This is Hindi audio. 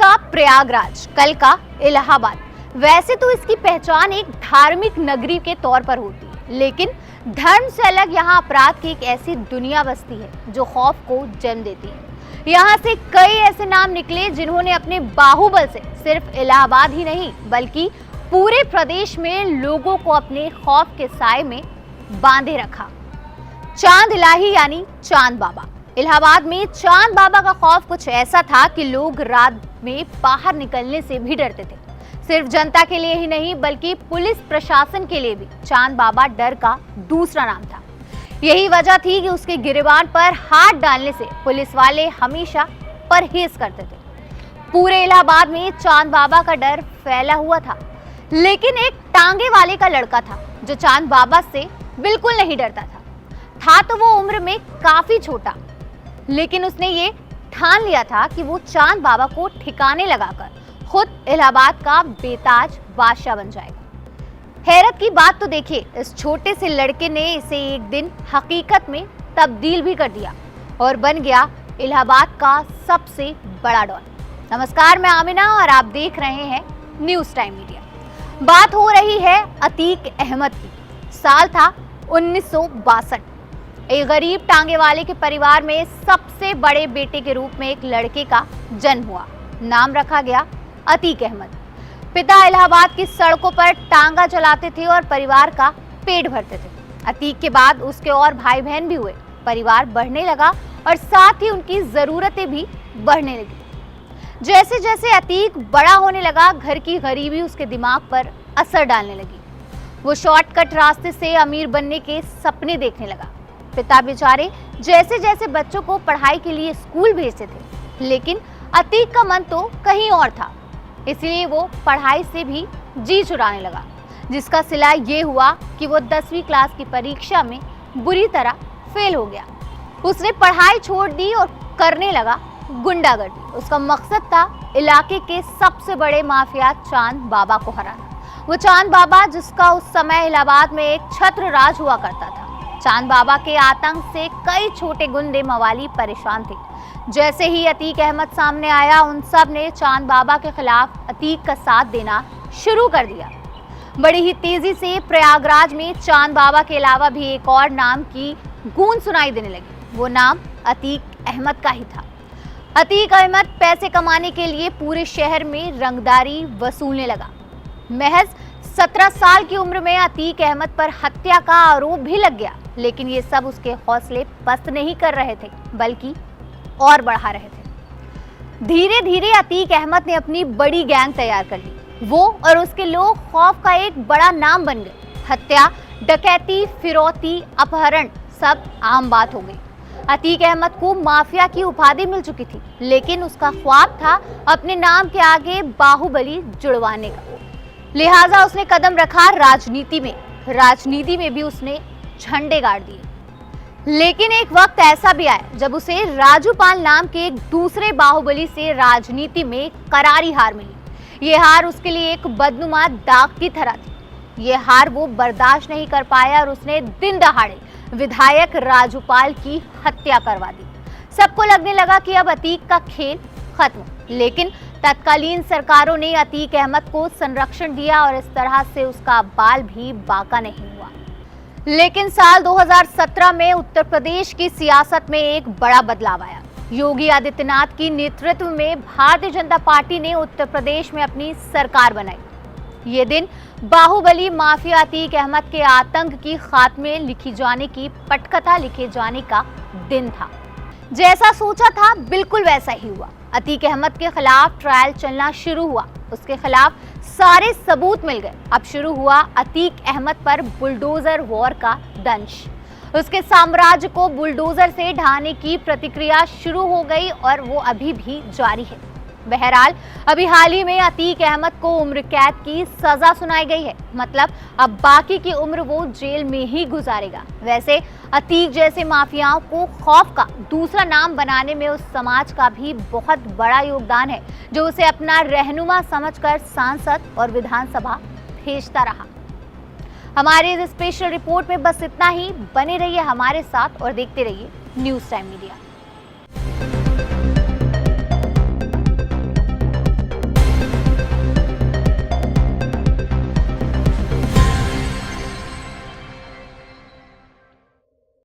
का प्रयागराज, कल का इलाहाबाद। वैसे तो इसकी पहचान एक धार्मिक नगरी के तौर पर होती है, लेकिन धर्म से अलग यहाँ अपराध की एक ऐसी दुनिया बसती है जो खौफ को जन्म देती है। यहाँ से कई ऐसे नाम निकले जिन्होंने अपने बाहुबल से सिर्फ इलाहाबाद ही नहीं बल्कि पूरे प्रदेश में लोगों को अपने खौफ के साए में बांधे रखा। चांद इलाही यानी चांद बाबा। इलाहाबाद में चांद बाबा का खौफ कुछ ऐसा था कि लोग रात में बाहर निकलने से भी डरते थे। सिर्फ जनता के लिए ही नहीं बल्कि पुलिस प्रशासन के लिए भी चांद बाबा डर का दूसरा नाम था। यही वजह थी कि उसके गिरेबान पर हाथ डालने से पुलिस वाले हमेशा परहेज करते थे। पूरे इलाहाबाद में चांद बाबा का डर फैला हुआ था, लेकिन एक टांगे वाले का लड़का था जो चांद बाबा से बिल्कुल नहीं डरता था तो वो उम्र में काफी छोटा, लेकिन उसने ये ठान लिया था कि वो चांद बाबा को ठिकाने लगाकर खुद इलाहाबाद का बेताज बादशाह बन जाएगा। हैरत की बात तो देखिए, इस छोटे से लड़के ने इसे एक दिन हकीकत में तब्दील भी कर दिया और बन गया इलाहाबाद का सबसे बड़ा डॉन। नमस्कार, मैं आमिना और आप देख रहे हैं न्यूज़ टाइम मीडिया। बात हो रही है अतीक अहमद की। साल था 1962। एक गरीब टांगे वाले के परिवार में सबसे बड़े बेटे के रूप में एक लड़के का जन्म हुआ। नाम रखा गया अतीक अहमद। पिता इलाहाबाद की सड़कों पर टांगा चलाते थे और परिवार का पेट भरते थे। अतीक के बाद उसके और भाई बहन भी हुए। परिवार बढ़ने लगा और साथ ही उनकी जरूरतें भी बढ़ने लगी। जैसे जैसे अतीक बड़ा होने लगा, घर की गरीबी उसके दिमाग पर असर डालने लगी। वो शॉर्टकट रास्ते से अमीर बनने के सपने देखने लगा। पिता बेचारे जैसे जैसे बच्चों को पढ़ाई के लिए स्कूल भेजते थे, लेकिन अतीक का मन तो कहीं और था। इसलिए वो पढ़ाई से भी जी चुराने लगा, जिसका सिला ये हुआ कि वो 10वीं क्लास की परीक्षा में बुरी तरह फेल हो गया। उसने पढ़ाई छोड़ दी और करने लगा गुंडागर्दी। उसका मकसद था इलाके के सबसे बड़े माफिया चांद बाबा को हराना। वो चांद बाबा जिसका उस समय इलाहाबाद में एक छत्र राज हुआ करता था। चांद बाबा के आतंक से कई छोटे गुंडे मवाली परेशान थे। जैसे ही अतीक अहमद सामने आया, उन सब ने चांद बाबा के खिलाफ अतीक का साथ देना शुरू कर दिया। बड़ी ही तेजी से प्रयागराज में चांद बाबा के अलावा भी एक और नाम की गूंज सुनाई देने लगी। वो नाम अतीक अहमद का ही था। अतीक अहमद पैसे कमाने के लिए पूरे शहर में रंगदारी वसूलने लगा। महज 17 साल की उम्र में अतीक अहमद पर हत्या का आरोप भी लग गया, लेकिन ये सब उसके हौसले पस्त नहीं कर रहे थे बल्कि और बढ़ा रहे थे। धीरे धीरे अतीक अहमद ने अपनी बड़ी गैंग तैयार कर ली। वो और उसके लोग खौफ का एक बड़ा नाम बन गए। हत्या, डकैती, फिरौती, अपहरण सब आम बात हो गई। अतीक अहमद को माफिया की उपाधि मिल चुकी थी, लेकिन उसका ख्वाब था अपने नाम के आगे बाहुबली जुड़वाने का। लिहाजा उसने कदम रखा राजनीति में। राजनीति में भी उसने झंडे गाड़ दिए। लेकिन एक वक्त ऐसा भी आया जब उसे राजूपाल नाम के एक दूसरे बाहुबली से राजनीति में करारी हार मिली। ये हार उसके लिए एक बदनुमा दाग की तरह थी। ये हार वो बर्दाश्त नहीं कर पाया और उसने दिन दहाड़े विधायक राजूपाल की हत्या करवा दी। सबको लगने लगा कि अब अतीक का खेल खत्म, लेकिन तत्कालीन सरकारों ने अतीक अहमद को संरक्षण दिया और इस तरह से उसका बाल भी बाका नहीं हुआ। लेकिन साल 2017 में उत्तर प्रदेश की सियासत में एक बड़ा बदलाव आया। योगी आदित्यनाथ की नेतृत्व में भारतीय जनता पार्टी ने उत्तर प्रदेश में अपनी सरकार बनाई। ये दिन बाहुबली माफिया अतीक अहमद के आतंक की खात्मे लिखी जाने की पटकथा लिखे जाने का दिन था। जैसा सोचा था बिल्कुल वैसा ही हुआ। अतीक अहमद के खिलाफ ट्रायल चलना शुरू हुआ। उसके खिलाफ सारे सबूत मिल गए। अब शुरू हुआ अतीक अहमद पर बुलडोजर वॉर का दंश। उसके साम्राज्य को बुलडोजर से ढाने की प्रतिक्रिया शुरू हो गई और वो अभी भी जारी है। बहरहाल अभी हाल ही में अतीक अहमद को उम्र कैद की सजा सुनाई गई है। मतलब अब बाकी की उम्र वो जेल में ही गुजारेगा। वैसे अतीक जैसे माफियाओं को खौफ का दूसरा नाम बनाने में उस समाज का भी बहुत बड़ा योगदान है जो उसे अपना रहनुमा समझकर सांसद और विधानसभा भेजता रहा। हमारे इस स्पेशल रिपोर्ट में बस इतना ही। बने रहिए हमारे साथ और देखते रहिए न्यूज़ टाइम मीडिया।